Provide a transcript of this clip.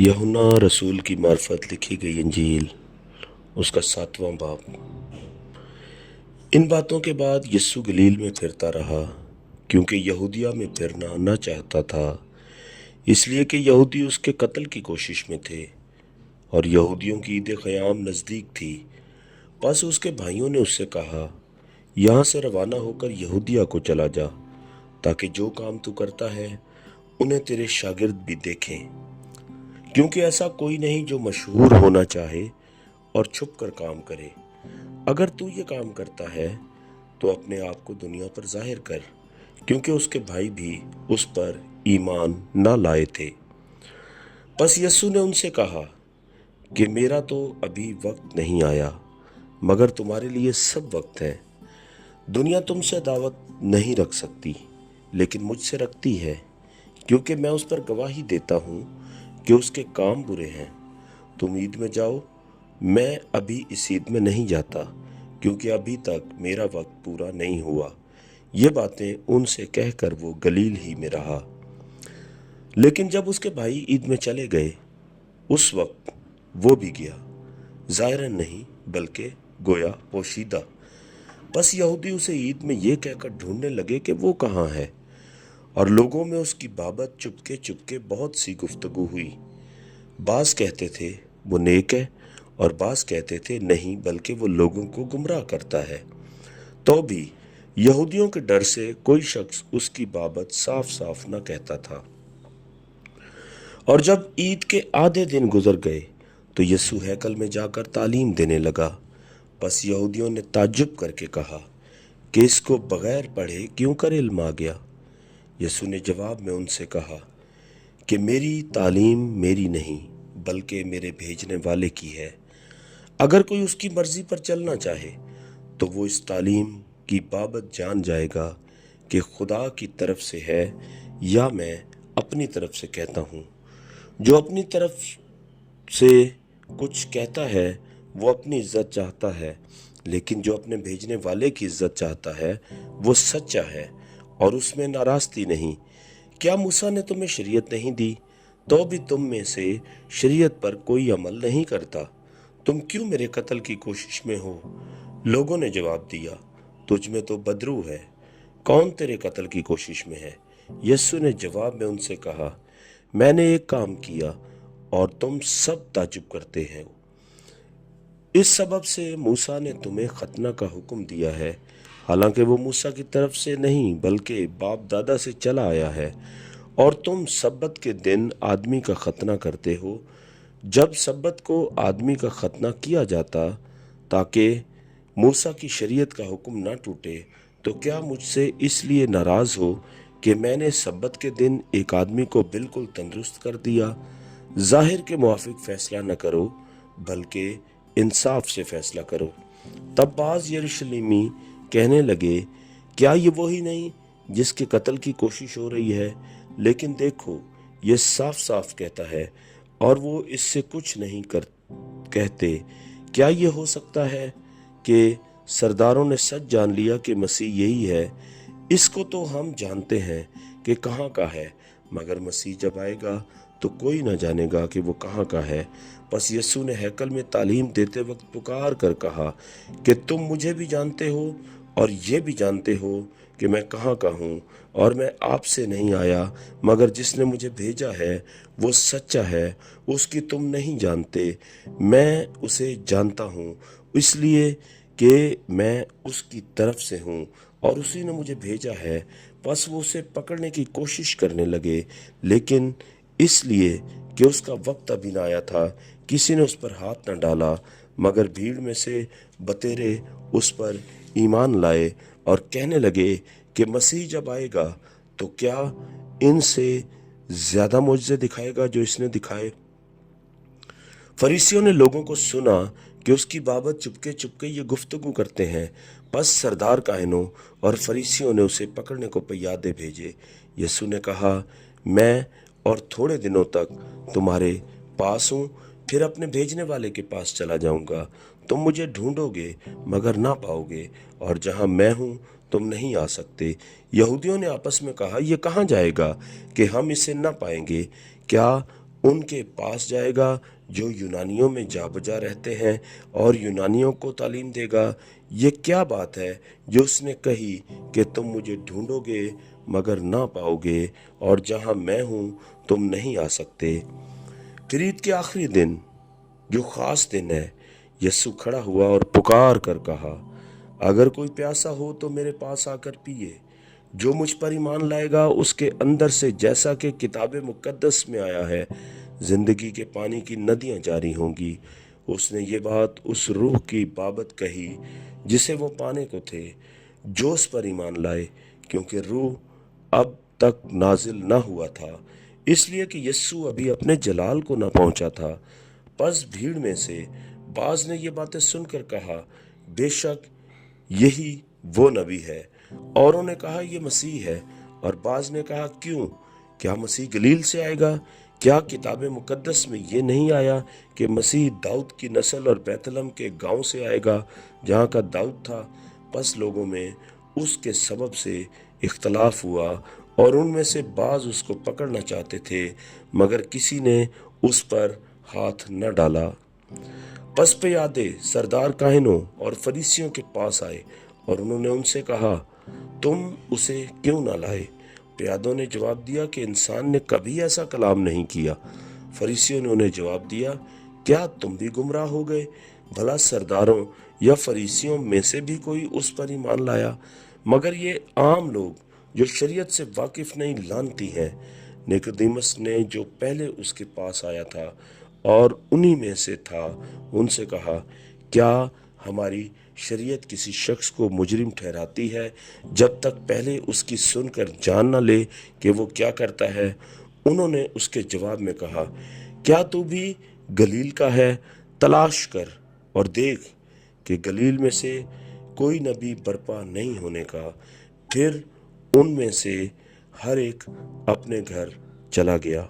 यूहन्ना रसूल की मार्फत लिखी गई इंजील, उसका 7वां बाब। इन बातों के बाद यीशु गलील में फिरता रहा, क्योंकि यहूदिया में फिरना न चाहता था, इसलिए कि यहूदी उसके कत्ल की कोशिश में थे और यहूदियों की ईद क़याम नज़दीक थी। बस उसके भाइयों ने उससे कहा, यहाँ से रवाना होकर यहूदिया को चला जा, ताकि जो काम तू करता है उन्हें तेरे शागिर्द भी देखें, क्योंकि ऐसा कोई नहीं जो मशहूर होना चाहे और छुप कर काम करे। अगर तू ये काम करता है तो अपने आप को दुनिया पर जाहिर कर, क्योंकि उसके भाई भी उस पर ईमान न लाए थे। बस यीशु ने उनसे कहा कि मेरा तो अभी वक्त नहीं आया, मगर तुम्हारे लिए सब वक्त है। दुनिया तुमसे दावत नहीं रख सकती, लेकिन मुझसे रखती है, क्योंकि मैं उस पर गवाही देता हूँ कि उसके काम बुरे हैं। तुम ईद में जाओ, मैं अभी इस ईद में नहीं जाता, क्योंकि अभी तक मेरा वक्त पूरा नहीं हुआ। ये बातें उनसे कहकर वो गलील ही में रहा। लेकिन जब उसके भाई ईद में चले गए, उस वक्त वो भी गया, ज़ाहिरन नहीं बल्कि गोया पोशीदा। बस यहूदी उसे ईद में ये कहकर ढूंढने लगे कि वो कहाँ है, और लोगों में उसकी बाबत चुपके चुपके बहुत सी गुफ्तगू हुई। बास कहते थे वो नेक है, और बास कहते थे नहीं, बल्कि वो लोगों को गुमराह करता है। तो भी यहूदियों के डर से कोई शख्स उसकी बाबत साफ साफ न कहता था। और जब ईद के आधे दिन गुजर गए तो यीशु हैकल में जाकर तालीम देने लगा। बस यहूदियों ने ताज्जुब करके कहा कि इसको बगैर पढ़े क्यों कर इल्म आ गया। यीशु ने जवाब में उनसे कहा कि मेरी तालीम मेरी नहीं, बल्कि मेरे भेजने वाले की है। अगर कोई उसकी मर्जी पर चलना चाहे तो वो इस तालीम की बाबत जान जाएगा कि खुदा की तरफ से है या मैं अपनी तरफ से कहता हूँ। जो अपनी तरफ से कुछ कहता है वो अपनी इज्जत चाहता है, लेकिन जो अपने भेजने वाले की इज्जत चाहता है वो सच्चा है और उसमें नाराज़गी नहीं। क्या मूसा ने तुम्हें शरीयत नहीं दी, तो भी तुम में से शरीयत पर कोई अमल नहीं करता? तुम क्यों मेरे कत्ल की कोशिश में हो? लोगों ने जवाब दिया, तुझ में तो बदरू है, कौन तेरे कत्ल की कोशिश में है? यीशु ने जवाब में उनसे कहा, मैंने एक काम किया और तुम सब ताज्जुब करते हैं। इस सबब से मूसा ने तुम्हें खतना का हुक्म दिया है, हालांकि वो मूसा की तरफ से नहीं बल्कि बाप दादा से चला आया है। और तुम सब्बत के दिन आदमी का खतना करते हो। जब सब्बत को आदमी का खतना किया जाता ताकि मूसा की शरीयत का हुक्म ना टूटे, तो क्या मुझसे इसलिए नाराज़ हो कि मैंने सब्बत के दिन एक आदमी को बिल्कुल तंदुरुस्त कर दिया? ज़ाहिर के मुआफिक फ़ैसला न करो, बल्कि इंसाफ से फ़ैसला करो। तब बाज़ यरूशलेमी कहने लगे, क्या ये वही नहीं जिसके कत्ल की कोशिश हो रही है? लेकिन देखो, ये साफ साफ कहता है और वो इससे कुछ नहीं कहते। क्या ये हो सकता है कि सरदारों ने सच जान लिया कि मसीह यही है? इसको तो हम जानते हैं कि कहाँ का है, मगर मसीह जब आएगा तो कोई न जानेगा कि वो कहाँ का है। बस यीशु ने हैकल में तालीम देते वक्त पुकार कर कहा कि तुम मुझे भी जानते हो और ये भी जानते हो कि मैं कहाँ का हूँ, और मैं आपसे नहीं आया, मगर जिसने मुझे भेजा है वो सच्चा है, उसकी तुम नहीं जानते, मैं उसे जानता हूँ, इसलिए कि मैं उसकी तरफ से हूँ और उसी ने मुझे भेजा है। बस वो उसे पकड़ने की कोशिश करने लगे, लेकिन इसलिए कि उसका वक्त अभी न आया था, किसी ने उस पर हाथ न डाला। मगर भीड़ में से बतेरे उस पर ईमान लाए और कहने लगे कि मसीह जब आएगा तो क्या इनसे ज़्यादा मोजज़े दिखाएगा जो इसने दिखाए। फरीसियों ने लोगों को सुना कि उसकी बाबत चुपके चुपके ये गुफ्तगू करते हैं। बस सरदार काहिनों और फरीसियों ने उसे पकड़ने को प्यादे भेजे। यीशु ने कहा, मैं और थोड़े दिनों तक तुम्हारे पास हूँ, फिर अपने भेजने वाले के पास चला जाऊंगा। तुम मुझे ढूंढोगे मगर ना पाओगे, और जहाँ मैं हूँ तुम नहीं आ सकते। यहूदियों ने आपस में कहा, ये कहाँ जाएगा कि हम इसे न पाएंगे? क्या ان کے پاس جائے گا جو یونانیوں میں جا بجا رہتے ہیں اور یونانیوں کو تعلیم دے گا۔ یہ کیا بات ہے جو اس نے کہی کہ تم مجھے ڈھونڈو گے مگر نہ پاؤ گے، اور جہاں میں ہوں تم نہیں آ سکتے۔ پھر عید کے آخری دن، جو خاص دن ہے، یسوع کھڑا ہوا اور پکار کر کہا، اگر کوئی پیاسا ہو تو میرے پاس آ کر پیے۔ جو مجھ پر ایمان لائے گا اس کے اندر سے، جیسا کہ کتاب مقدس میں آیا ہے، زندگی کے پانی کی ندیاں جاری ہوں گی۔ اس نے یہ بات اس روح کی بابت کہی جسے وہ پانے کو تھے، جو اس پر ایمان لائے، کیونکہ روح اب تک نازل نہ ہوا تھا، اس لیے کہ یسوع ابھی اپنے جلال کو نہ پہنچا تھا۔ پس بھیڑ میں سے بعض نے یہ باتیں سن کر کہا، بے شک یہی وہ نبی ہے۔ اوروں نے کہا، یہ مسیح ہے۔ اور بعض نے کہا، کیوں؟ کیا مسیح گلیل سے آئے گا؟ کیا کتاب مقدس میں یہ نہیں آیا کہ مسیح داؤد کی نسل اور بیت لحم کے گاؤں سے آئے گا جہاں کا داؤد تھا؟ پس لوگوں میں اس کے سبب سے اختلاف ہوا، اور ان میں سے بعض اس کو پکڑنا چاہتے تھے، مگر کسی نے اس پر ہاتھ نہ ڈالا۔ پس پیادے سردار کاہنوں اور فریسیوں کے پاس آئے، اور انہوں نے ان سے کہا، تم اسے کیوں نہ لائے؟ پیادوں نے جواب دیا کہ انسان نے کبھی ایسا کلام نہیں کیا۔ فریسیوں نے انہیں جواب دیا، کیا تم بھی گمراہ ہو گئے؟ بھلا سرداروں یا فریسیوں میں سے بھی کوئی اس پر ایمان لایا؟ مگر یہ عام لوگ جو شریعت سے واقف نہیں لانتی ہیں۔ نیقودیمس نے، جو پہلے اس کے پاس آیا تھا اور انہی میں سے تھا، ان سے کہا، کیا ہماری شریعت کسی شخص کو مجرم ٹھہراتی ہے جب تک پہلے اس کی سن کر جان نہ لے کہ وہ کیا کرتا ہے؟ انہوں نے اس کے جواب میں کہا، کیا تو بھی گلیل کا ہے؟ تلاش کر اور دیکھ کہ گلیل میں سے کوئی نبی برپا نہیں ہونے کا۔ پھر ان میں سے ہر ایک اپنے گھر چلا گیا۔